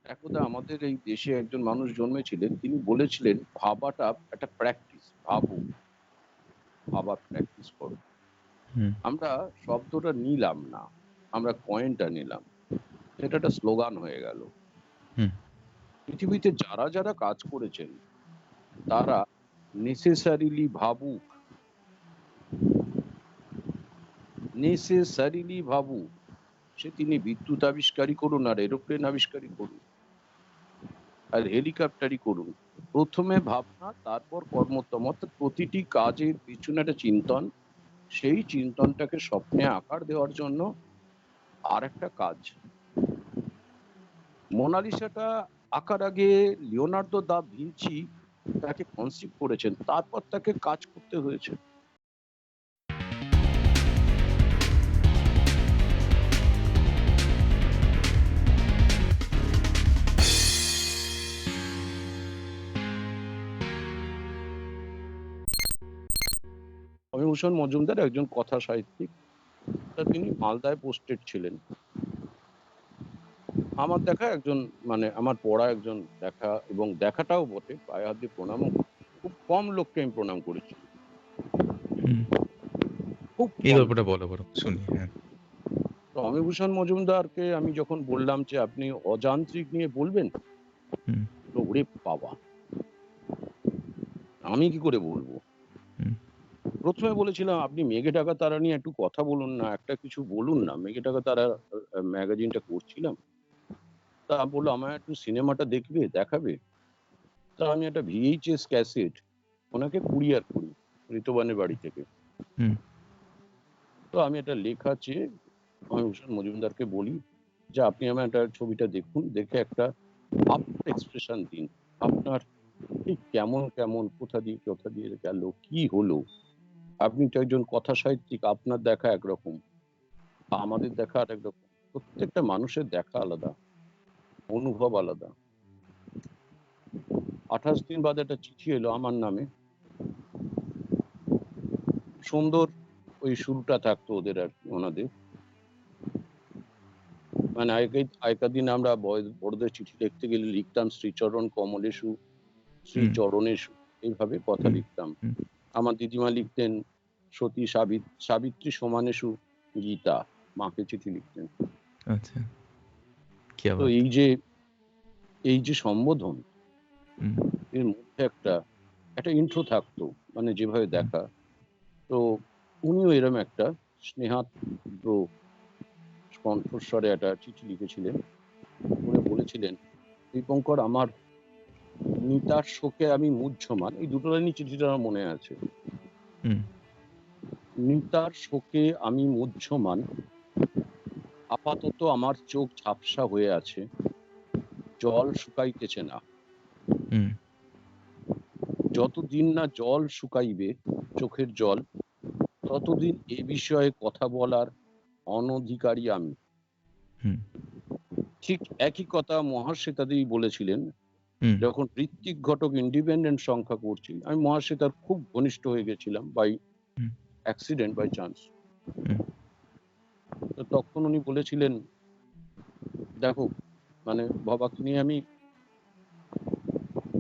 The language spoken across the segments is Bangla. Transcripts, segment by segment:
একদা আমাদের এই দেশে একজন মানুষ জন্মেছিলেন, তিনি বলেছিলেন ভাবাটা একটা প্র্যাকটিস। ভাবার প্র্যাকটিস করো। হুম, আমরা শব্দটা নিলাম না, আমরা কয়েনটা নিলাম। এটা একটা স্লোগান হয়ে গেল। হুম, পৃথিবীতে যারা যারা কাজ করেছেন তারা নেসেসারিলি ভাবুক, নেসেসারিলি ভাবুক। সে তিনি বিদ্যুৎ আবিষ্কারই করুন আর এরোপ্লেন আবিষ্কারই করুন আর হেলিকপ্টারই করুন, প্রথমে ভাবনা তারপর কর্মোত্তম, অর্থাৎ প্রতিটি কাজের পিছনে একটা চিন্তন, সেই চিন্তনটাকে স্বপ্নে আকার দেওয়ার জন্য আর একটা কাজ। মোনালিসাটা আঁকার আগে লিওনার্দো দা ভিঞ্চি তাকে কনসিভ করেছেন, তারপর তাকে কাজ করতে হয়েছে। অমিভূষণ মজুমদার একজন কথা সাহিত্যিক, তা তিনি মালদায় পোস্টেড ছিলেন। আমার দেখা একজন, মানে আমার পড়া একজন দেখা, এবং দেখাটাও বটে, পায়ে হাত দিয়ে প্রণামও। খুব কম লোককে আমি প্রণাম করেছি, হুম। খুব এই কম গল্পটা লোক। বলো বরং শুনি। হ্যাঁ। তো অমিভূষণ মজুমদারকে আমি যখন বললাম যে আপনি অযান্ত্রিক নিয়ে বলবেন, হুম, তো ওরে বাবা, আমি কি করে বলবো। হুম, প্রথমে বলেছিলাম আপনি মেঘে ঢাকা তারা নিয়ে একটু কথা বলুন না, একটা কিছু বলুন না। মেঘে ঢাকা তারা ম্যাগাজিনটা করছিলাম, তা বললো আমায় একটু সিনেমাটা দেখাবে। তা আমি একটা ভিএইচএস ক্যাসেট ওনাকে কুরিয়ার করি ঋতুবানের বাড়ি থেকে। হুম, তো আমি একটা লেখা চেয়ে অমিভূষণ মজুমদারকে বলি যে আপনি আমার একটা ছবিটা দেখুন, দেখে একটা আপনার এক্সপ্রেশন দিন। আপনার ঠিক কেমন কেমন, কোথা দিয়ে গেল, কি হলো। আপনি তো একজন কথা সাহিত্যিক, আপনার দেখা একরকম, আমাদের দেখা আর একরকম। প্রত্যেকটা মানুষের দেখা আলাদা, অনুভব আলাদা। 28 দিন বাদে একটা চিঠি এলো আমার নামে। সুন্দর ওই শুরুটা থাকতো ওদের আর কি, ওনাদের। মানে আগেকার দিনে আমরা বড়দের চিঠি লিখতে গেলে লিখতাম শ্রীচরণ কমলেশু, হুম, শ্রীচরণেশু, এইভাবে কথা হুম, লিখতাম। হুম। আমার দিদিমা লিখতেন সতী সাবিত্রী সমানেশু গীতা, মাকে চিঠি লিখতেন। আচ্ছা, क्या তো बात है! এই যে সম্বোধন, হুম, এর মধ্যে একটা একটা ইন্ট্রো থাকতো, মানে যেভাবে হুম, দেখা। তো উনিও এরম একটা স্নেহাদ্র কণ্ঠস্বরে একটা চিঠি লিখেছিলেন। উনি বলেছিলেন, দীপঙ্কর আমার নিতার শোকে আমি মুহ্যমান। এই দুটো লাইনই চিঠিটা আমার মনে আছে। হুম, নিতার শোকে আমি মুহ্যমান, আপাতত আমার চোখ ঝাপসা হয়ে আছে, জল শুকাইতেছে না। হুম, যতদিন না জল শুকাইবে, চোখের জল, ততদিন এ বিষয়ে কথা বলার অনধিকারী আমি। হুম, ঠিক একই কথা মহাশ্বেতা দেবী বলেছিলেন হুম, যখন ঋত্বিক ঘটক ইন্ডিপেন্ডেন্ট সংখ্যা করছি। আমি মহাশ্বেতার খুব ঘনিষ্ঠ হয়ে গেছিলাম by hmm, accident, by chance. হুম, তো তখন উনি বলেছিলেন, দেখো, মানে ভবাকে নিয়ে আমি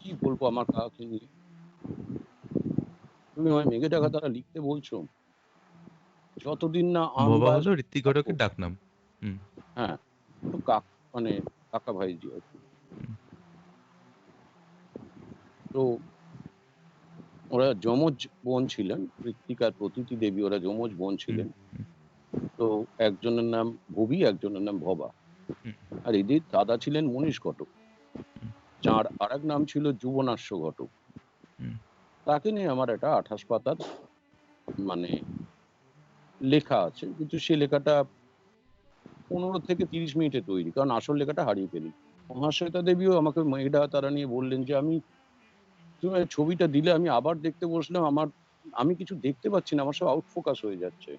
কি বলবো, আমার কাকাকে নিয়ে তুমি আমায় মেঘে ডাকা তারা লিখতে বলছো, যতদিন না ভবা আনবাস হলো ঋত্বিক থাকবো। ঘটকের ডাকনাম। হুম, হ্যাঁ, তো মানে কাকা ভাইজি আর কি। হুম, তো ওরা যমজ বোন ছিলেন, ঋত্বিক আর প্রতীতি দেবী, ওরা যমজ বোন হুম, ছিলেন। হুম, তো একজনের নাম ভবি, একজনের নাম ভবা। হুম, আর এদের দাদা ছিলেন মনীষ ঘটক, হুম, যার আরেক নাম ছিল যুবনাশ্য ঘটক। হুম, তাকে নিয়ে আমার একটা 28 পাতার মানে লেখা আছে, কিন্তু সে লেখাটা 15 থেকে 30 মিনিটে তৈরি, কারণ আসল লেখাটা হারিয়ে ফেলি। মহাশ্বেতা দেবীও আমাকে মেঘ ডাকা তারা নিয়ে বললেন যে তুমি ছবিটা দিলে আমি আবার দেখতে বসলাম, আমি কিছু দেখতে পাচ্ছি না, আমার সব আউট ফোকাস হয়ে যাচ্ছে,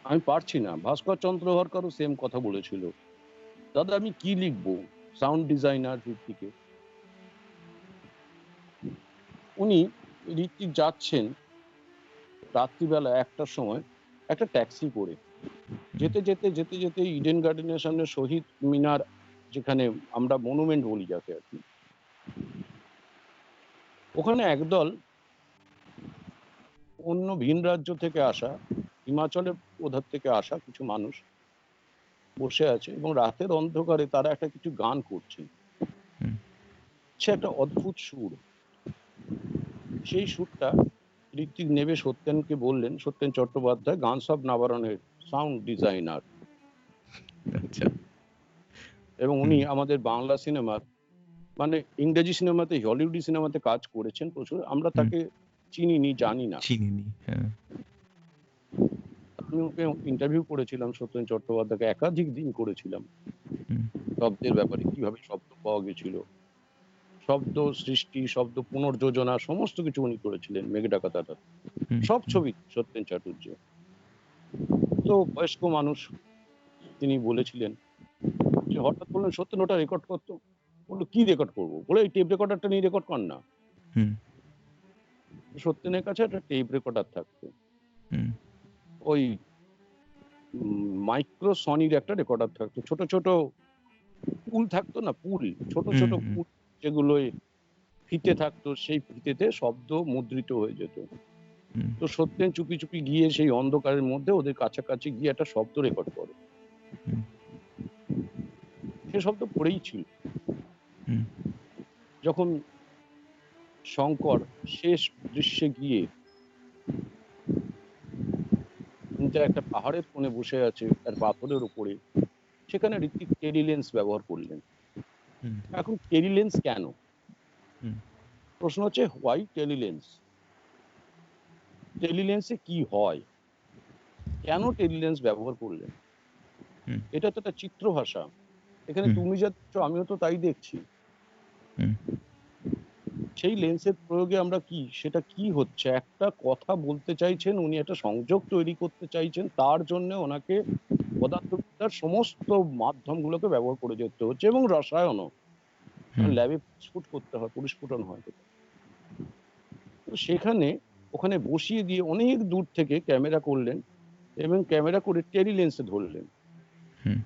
আমি পারছি না। ভাস্কর চন্দ্র হরকারও সেম কথা বলেছিল, দাদা আমি কি লিখবো। সাউন্ড ডিজাইনার ঋত্বিকের, উনি, ঋত্বিক যাচ্ছেন রাত্রিবেলা 1টার সময় একটা ট্যাক্সি করে, যেতে যেতে যেতে যেতে ইডেন গার্ডেনের সামনে শহীদ মিনার, যেখানে আমরা মনুমেন্ট বলি যাকে আর কি, ওখানে একদল অন্য ভিন রাজ্য থেকে আসা, হিমাচলের ওধার থেকে আসা কিছু মানুষ বসে আছে এবং রাতের অন্ধকারে তারা একটা কিছু গান করছে। হুম। সে একটা অদ্ভুত সুর। সেই সুরটা ঋত্বিক নেবে সত্যেনকে বললেন, সত্যেন চট্টোপাধ্যায় গানস অফ নাবারণের সাউন্ড ডিজাইনার, আচ্ছা। এবং উনি আমাদের বাংলা সিনেমার, মানে ইংরেজি সিনেমাতে, হলিউডি সিনেমাতে কাজ করেছেন প্রচুর। আমরা তাকে চিনিনি, জানি না। চিনিনি। হ্যাঁ। আমি ওকে ইন্টারভিউ করেছিলাম, সত্যেন চট্টোপাধ্যায়কে একাধিক দিন করেছিলাম হুম। শব্দের ব্যাপারে, কিভাবে শব্দ পাওয়া গেছিল, শব্দ সৃষ্টি, শব্দ পুনর্যোজনা, সমস্ত কিছু উনি করেছিলেন মেঘডাকাতাটা, হুম, সব হুম, ছবি সত্যেন চাটুর্য। তো বয়স্ক মানুষ, তিনি বলেছিলেন যে, হঠাৎ বললেন সত্যেন ওটা রেকর্ড করতো। বললো কি রেকর্ড করবো? বলে এই টেপ রেকর্ডারটা নিয়ে রেকর্ড কর না। হুম, সত্যেনের কাছে একটা টেপ রেকর্ডার থাকতো, হুম, ওই মাইক্রো সনির একটা রেকর্ডার থাকতো, ছোট ছোট পুল থাকতো না, পুল, ছোট ছোট হুম, পুল, যেগুলোই ফিতে থাকতো, সেই ফিতেতে শব্দ মুদ্রিত হয়ে যেত। হুম, তো সত্যেন চুপি চুপি গিয়ে সেই অন্ধকারের মধ্যে ওদের কাছাকাছি গিয়ে একটা শব্দ রেকর্ড করে। হুম, সে শব্দ পড়েই ছিল। হুম, যখন শঙ্কর শেষ দৃশ্যে গিয়ে যা একটা পাহাড়ের কোণে বসে আছে তার পাথরের উপরে, সেখানে ঋত্বিক টেরি লেন্স ব্যবহার করলেন। হুম, এখন টেরি লেন্স কেন? হুম, প্রশ্ন হচ্ছে হোয়াই টেলি লেন্স? টেলি লেন্সে কি হয়? কেন টেলি লেন্স ব্যবহার করলেন? হুম, এটা তো একটা চিত্রভাষা। এখানে হুম, তুমি যা দেখছো আমিও তো তাই দেখছি। হুম, সেই লেন্সের প্রয়োগে আমরা কি, সেটা কি হচ্ছে? একটা কথা বলতে চাইছেন উনি, একটা সংযোগ তৈরি করতে চাইছেন, তার জন্য ওনাকে পদার্থবিদ্যার সমস্ত মাধ্যমগুলোকে ব্যবহার করে যেতে হচ্ছে, এবং রসায়নও। হুম, ল্যাবে স্ফুট করতে হয়, পরিস্ফুটন হয়। তো সেখানে ওখানে বসিয়ে দিয়ে অনেক দূর থেকে ক্যামেরা করলেন এবং ক্যামেরা করে টেলি লেন্সে ধরলেন। হুম,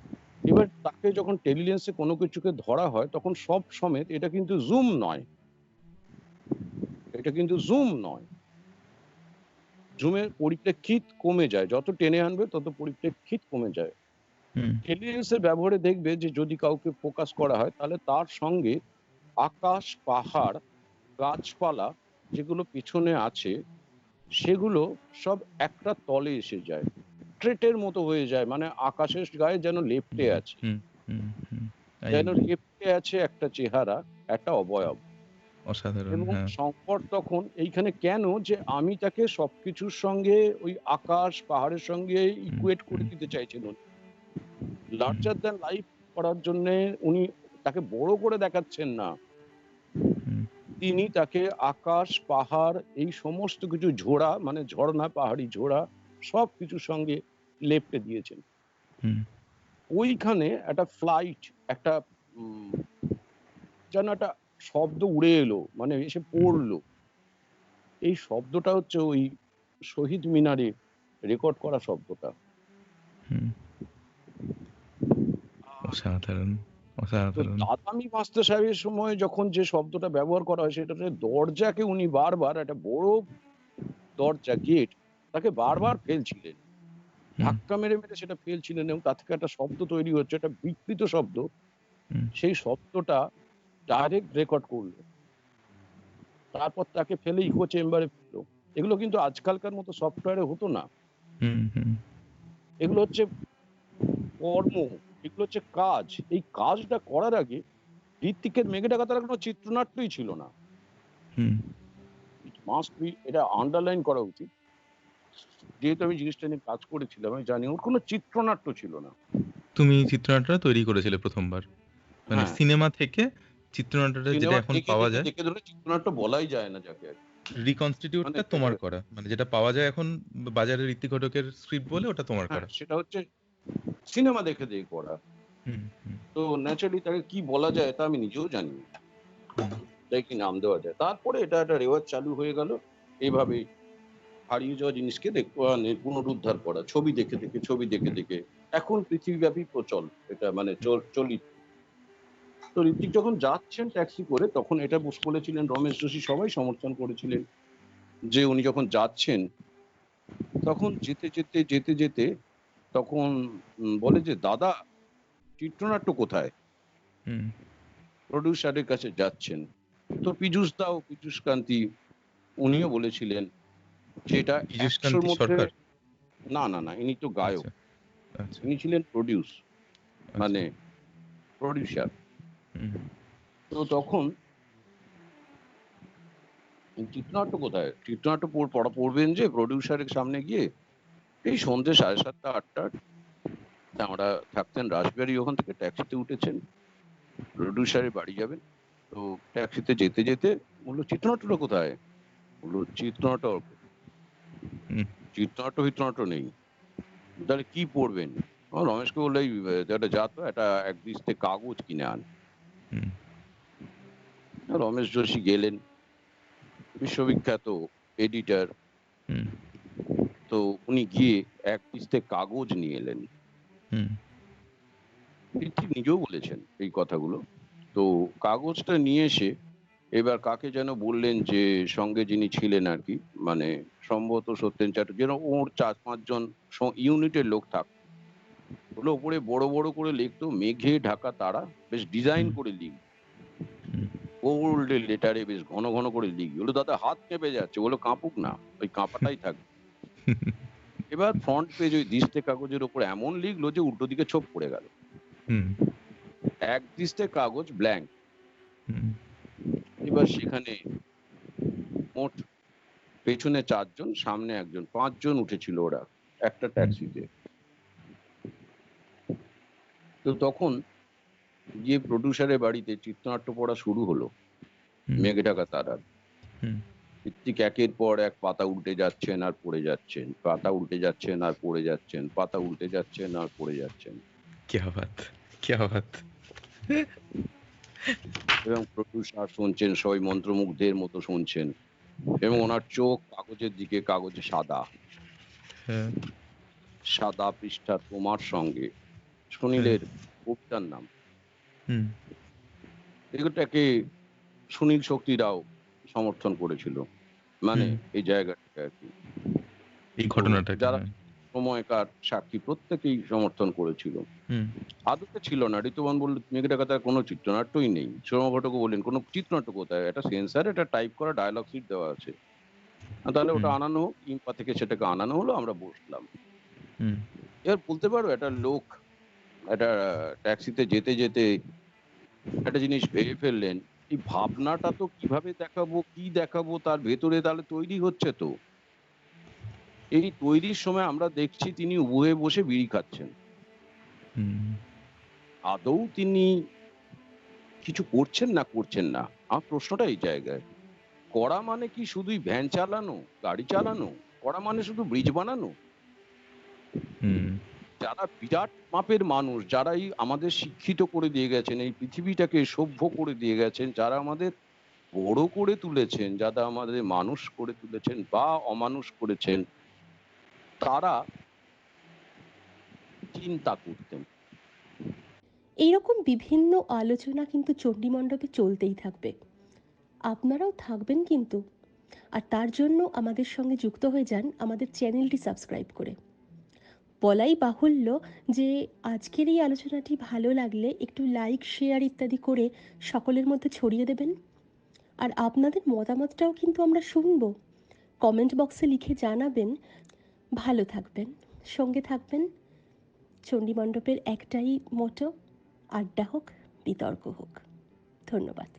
এবার তাকে যখন টেলি লেন্সে কোনো কিছুকে ধরা হয় তখন সব সমেত এটা কিন্তু জুম নয়, এটা কিন্তু জুম নয়। জুমের পরিপ্রেক্ষিত কমে যায়, যত টেনে আনবে তত পরিপ্রেক্ষিত কমে যায়। হুম, টেলি লেন্সের ব্যবহারে দেখবে যে যদি কাউকে ফোকাস করা হয় তাহলে তার সঙ্গে আকাশ, পাহাড়, গাছপালা যেগুলো পিছনে আছে সেগুলো সব একটা তলে এসে যায়, ট্রেটের মতো হয়ে যায়, মানে আকাশের গায়ে যেন লেপ্টে হুম, আছে, হুম, হুম, হুম। I যেন agree. লেপ্টে আছে একটা চেহারা, একটা অবয়ব। অসাধারণ। এবং হ্যাঁ। শঙ্কর তখন এইখানে কেন, যে আমি তাকে সবকিছুর সঙ্গে ওই আকাশ পাহাড়ের সঙ্গে হুম, ইকুয়েট করে হুম, দিতে চাইছেন উনি, হুম, লার্জার দ্যান লাইফ করার জন্য উনি তাকে বড় করে দেখাচ্ছেন না, হুম, তিনি তাকে আকাশ পাহাড় এই সমস্ত কিছু ঝোড়া, মানে ঝর্ণা, পাহাড়ি ঝোড়া সব কিছুর সঙ্গে লেপ্টে দিয়েছেন। হুম, ওইখানে একটা ফ্লাইট, একটা উম, যেন একটা শব্দ উড়ে এলো, মানে এসে হুম, পড়লো। এই শব্দটা হচ্ছে ওই শহীদ মিনারে রেকর্ড করা শব্দটা। হুম। আর অসাধারণ, তো অসাধারণ। দাদামি মাস্টার সাহেবের সময় যখন যে শব্দটা ব্যবহার করা হয় সেটা হচ্ছে দরজাকে উনি বারবার, একটা বড় দরজা, গেট, তাকে হুম, বারবার ফেলছিলেন, হুম, ধাক্কা মেরে মেরে সেটা ফেলছিলেন, এবং তার থেকে একটা শব্দ তৈরি হচ্ছে, একটা বিকৃত শব্দ। হুম, সেই শব্দটা ডাইরেক্ট রেকর্ড করলো, তারপর তাকে ফেলে ইকো চেম্বারে ফেললো। এগুলো কিন্তু আজকালকার মতো সফটওয়্যারে হতো না, হুম, হুম, এগুলো হচ্ছে কর্ম, এগুলো হচ্ছে কাজ। এই কাজটা করার আগে ঋত্বিকের মেঘডাকাতার কোনো চিত্রনাট্যই ছিল না। হুম। ইট মাস্ট বি, এটা আন্ডারলাইন করা উচিত। যেহেতু আমি জিনিসটা নিয়ে কাজ করেছিলাম আমি জানি ওর কোনো চিত্রনাট্য ছিল না। তুমি চিত্রনাট্যটা তৈরি করেছিলে ১ম বার। মানে হ্যাঁ, সিনেমা থেকে চিত্রনাট্যটা যেটা সিনেমা এখন দেখে পাওয়া দেখে যায়, দেখে ধরে চিত্রনাট্য বলাই যায় না যাকে আর কি। reconstitute মানে টা তোমার করা। মানে যেটা পাওয়া যায় এখন বাজারে ঋত্বিক ঘটকের স্ক্রিপ্ট বলে ওটা তোমার হ্যাঁ, করা। সেটা হচ্ছে সিনেমা দেখে দেখে করা। হুম, হুম, তো ন্যাচারালি তাকে কি বলা যায় তা আমি নিজেও জানি না, হুম, তাই কি নাম দেওয়া যায়। তারপরে এটা একটা রেওয়াজ চালু হয়ে গেল এইভাবেই। হারিয়ে যাওয়া জিনিসকে পুনরুদ্ধার করা, ছবি দেখে দেখে, ছবি দেখে দেখে। এখন পৃথিবীব্যাপী প্রচল এটা, মানে চলিত। তো ঋত্বিক যখন যাচ্ছেন ট্যাক্সি করে, তখন এটা বলেছিলেন রমেশ যোশী, সবাই সমর্থন করেছিলেন যে উনি যখন যাচ্ছেন, তখন যেতে যেতে যেতে যেতে তখন বলে যে, দাদা চিত্রনাট্য কোথায়? হুম। প্রডিউসারের কাছে যাচ্ছেন। তো পীযূষ কান্তি উনিও বলেছিলেন যে এটা পীযূষ ১০০ র কান্তি মধ্যে। সরকার? না, না, না, ইনি তো গায়ক। আচ্ছা, আচ্ছা, ইনি ছিলেন আচ্ছা। মানে প্রডিউসার। হুম, তো তখন চিত্রনাট্য কোথায়? চিত্রনাট্য পড়বেন যে প্রডিউসারের সামনে গিয়ে, এই সন্ধ্যে ৭:৩০ ৮টা। আমরা থাকতেন রাসবিহারী, ওখান থেকে ট্যাক্সিতে উঠেছেন, প্রডিউসারের বাড়ি যাবেন। তো ট্যাক্সিতে যেতে যেতে বললো, চিত্রনাট্যটা কোথায়? বললো, হুম, চিত্রনাট্য নেই। তাহলে কি পড়বেন? রমেশকে বললো, এই একটা যা তো, একটা ১ বৃস্তে কাগজ কিনে আন। হুম, রমেশ যোশী গেলেন, বিশ্ববিখ্যাত এডিটর। হুম, তো উনি গিয়ে ১ বৃস্তে কাগজ নিয়ে এলেন। হুম, ঋত্বিক নিজেও বলেছেন এই কথাগুলো। তো কাগজটা নিয়ে এসে এবার কাকে যেন বললেন, যে সঙ্গে যিনি ছিলেন আর কি, মানে সম্ভবত সত্যেন চ্যাটার্জি, যেন ওর ৪-৫ জন ইউনিটের লোক থাকতো। ওগুলো ওপরে বড় বড় করে লিখতো, মেঘে ঢাকা তারা, বেশ ডিজাইন হুম, করে লিখ, হুম। বোল্ড লেটারে বেশ ঘন ঘন করে লিখ। বললো, দাদা হাত কেঁপে যাচ্ছে। বললো, কাঁপুক না, ওই কাঁপাটাই থাকবে। এবার ফ্রন্ট পেজ ওই দিস্তে কাগজের উপর এমন লিখলো যে উল্টো দিকে ছোপ পড়ে গেল। হুম, ১ দিস্তে কাগজ ব্ল্যাঙ্ক। হুম, এবার সেখানে মোট পেছনে ৪ জন, সামনে ১ জন, ৫ জন উঠেছিল ওরা একটা হুম, ট্যাক্সিতে। তো তখন গিয়ে প্রডিউসারের বাড়িতে চিত্রনাট্য পড়া শুরু হলো, হুম, মেঘে ঢাকা তারার। হুম। ঋত্বিক একের পর এক পাতা উল্টে যাচ্ছেন আর পড়ে যাচ্ছেন, পাতা উল্টে যাচ্ছেন আর পড়ে যাচ্ছেন, পাতা উল্টে যাচ্ছেন আর পড়ে যাচ্ছেন। क्या बात! क्या बात! এবং প্রডিউসার শুনছেন, সবাই মন্ত্রমুগ্ধের মতো শুনছেন। এবং হ্যাঁ, ওনার চোখ কাগজের দিকে, কাগজে সাদা, হ্যাঁ, সাদা পৃষ্ঠা, তোমার সঙ্গে, হ্যাঁ। সুনীলের কবিতার নাম। হুম, এটাকে সুনীল শক্তিরাও সমর্থন করেছিল, মানে হুম। এই জায়গাটাকে আর কি। এই তো ঘটনাটাকে, যারা হ্যাঁ। সময়কার সাক্ষী প্রত্যেকেই সমর্থন করেছিল। হুম, আদতে ছিল না। ঋতুবান বলল, মেঘে ঢাকা তার কোনো চিত্রনাট্যই নেই। সোমা ঘটকও বললেন, কোনো চিত্রনাট্য কোথায়? একটা সেন্সর, একটা টাইপ করা ডায়ালগ শিট দেওয়া আছে। তাহলে হুম, ওটা আনানো হোক। ইম্পা থেকে সেটাকে আনানো হলো, আমরা বসলাম। হুম, এবার বলতে পারো, একটা লোক একটা ট্যাক্সিতে যেতে যেতে একটা জিনিস ভেবে ফেললেন। এই ভাবনাটা তো কিভাবে দেখাবো, কি দেখাবো, তার ভেতরে তাহলে তৈরি হচ্ছে তো। এই তৈরির সময় আমরা দেখছি তিনি উবুয়ে বসে বিড়ি খাচ্ছেন। হুম, আদৌ তিনি কিছু করছেন না করছেন না? আমার প্রশ্নটা এই জায়গায়। করা মানে কি শুধুই ভ্যান চালানো, গাড়ি চালানো? করা মানে শুধু ব্রিজ বানানো? হুম, যারা বিরাট মাপের মানুষ, যারা এই আমাদের শিক্ষিত করে দিয়ে গেছেন, এই পৃথিবীটাকে সভ্য করে দিয়ে গেছেন, যারা আমাদের বড় করে তুলেছেন, যারা আমাদের মানুষ করে তুলেছেন বা অমানুষ করেছেন, তারা চিন্তা করতেন। এইরকম বিভিন্ন আলোচনা কিন্তু চণ্ডীমণ্ডপে চলতেই থাকবে। আপনারাও থাকবেন কিন্তু। আর তার জন্য আমাদের সঙ্গে যুক্ত হয়ে যান আমাদের চ্যানেলটি সাবস্ক্রাইব করে। বলাই বাহুল্য যে আজকের এই আলোচনাটি ভালো লাগলে একটু লাইক, শেয়ার ইত্যাদি করে সকলের মধ্যে ছড়িয়ে দেবেন। আর আপনাদের মতামতটাও কিন্তু আমরা শুনবো। কমেন্ট বক্সে লিখে জানাবেন। ভালো থাকবেন, সঙ্গে থাকবেন। চণ্ডীমণ্ডপের একটাই মোটো, আড্ডা হোক, বিতর্ক হোক। ধন্যবাদ।